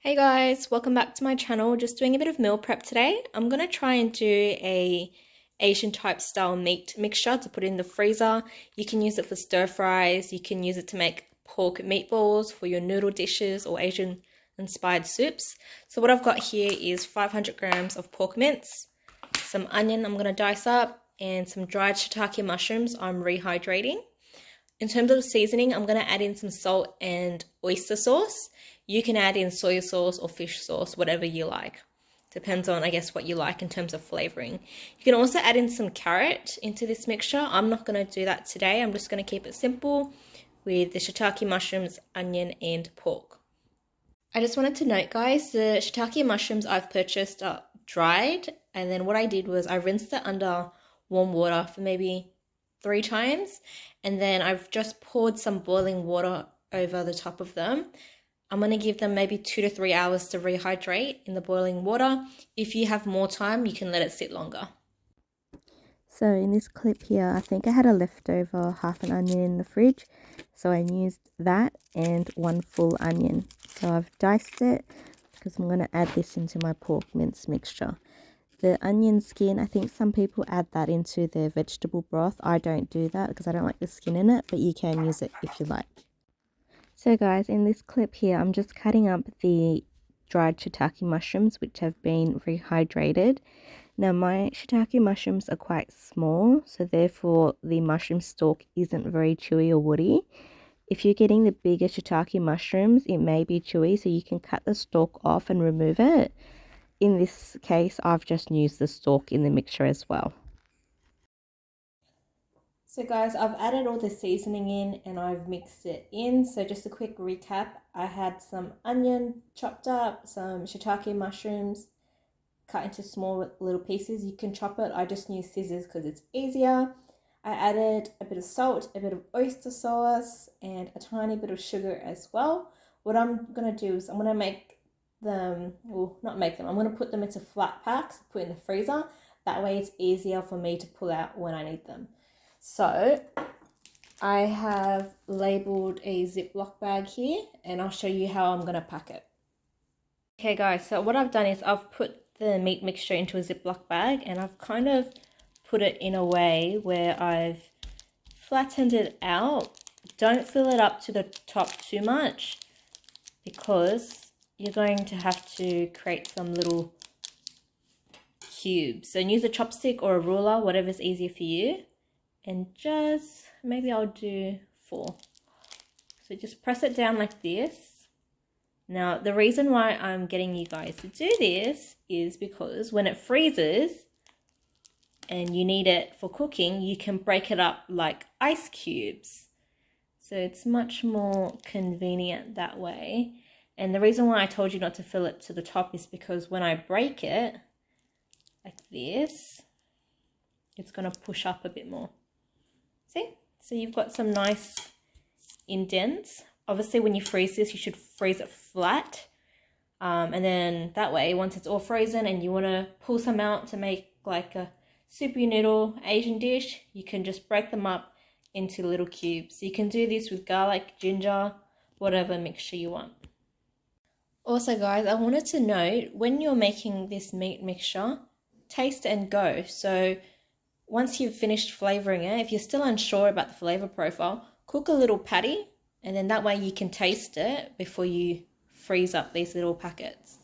Hey guys, welcome back to my channel. Just doing a bit of meal prep today. I'm going to try and do a Asian type style meat mixture to put in the freezer. You can use it for stir fries, you can use it to make pork meatballs for your noodle dishes or Asian inspired soups. So what I've got here is 500 grams of pork mince, some onion I'm going to dice up, and some dried shiitake mushrooms I'm rehydrating. In terms of seasoning, I'm going to add in some salt and oyster sauce. You can add in soy sauce or fish sauce, whatever you like. Depends on, I guess, what you like in terms of flavoring. You can also add in some carrot into this mixture. I'm not going to do that today. I'm just going to keep it simple with the shiitake mushrooms, onion, and pork. I just wanted to note, guys, the shiitake mushrooms I've purchased are dried. And then what I did was I rinsed it under warm water for maybe 3 times. And then I've just poured some boiling water over the top of them. I'm going to give them maybe 2 to 3 hours to rehydrate in the boiling water. If you have more time, you can let it sit longer. So in this clip here, I think I had a leftover half an onion in the fridge. So I used that and 1 full onion. So I've diced it because I'm going to add this into my pork mince mixture. The onion skin, I think some people add that into their vegetable broth. I don't do that because I don't like the skin in it, but you can use it if you like. So guys, in this clip here, I'm just cutting up the dried shiitake mushrooms which have been rehydrated. Now my shiitake mushrooms are quite small, so therefore the mushroom stalk isn't very chewy or woody. If you're getting the bigger shiitake mushrooms, it may be chewy, so you can cut the stalk off and remove it. In this case, I've just used the stalk in the mixture as well. So guys, I've added all the seasoning in and I've mixed it in. So just a quick recap, I had some onion chopped up, some shiitake mushrooms cut into small little pieces. You can chop it, I just use scissors because it's easier. I added a bit of salt, a bit of oyster sauce, and a tiny bit of sugar as well. What I'm going to do is I'm going to make them, well, not make them, I'm going to put them into flat packs, put in the freezer. That way it's easier for me to pull out when I need them. So I have labeled a Ziploc bag here and I'll show you how I'm going to pack it. Okay guys, so what I've done is I've put the meat mixture into a Ziploc bag and I've kind of put it in a way where I've flattened it out. Don't fill it up to the top too much because you're going to have to create some little cubes. So use a chopstick or a ruler, whatever's easier for you. And just, maybe I'll do 4. So just press it down like this. Now, the reason why I'm getting you guys to do this is because when it freezes and you need it for cooking, you can break it up like ice cubes. So it's much more convenient that way. And the reason why I told you not to fill it to the top is because when I break it like this, it's going to push up a bit more. See? So you've got some nice indents. Obviously, when you freeze this, you should freeze it flat. And then that way, once it's all frozen and you want to pull some out to make like a soupy noodle Asian dish, you can just break them up into little cubes. So you can do this with garlic, ginger, whatever mixture you want. Also guys, I wanted to note, when you're making this meat mixture, taste and go. So once you've finished flavoring it, if you're still unsure about the flavor profile, cook a little patty and then that way you can taste it before you freeze up these little packets.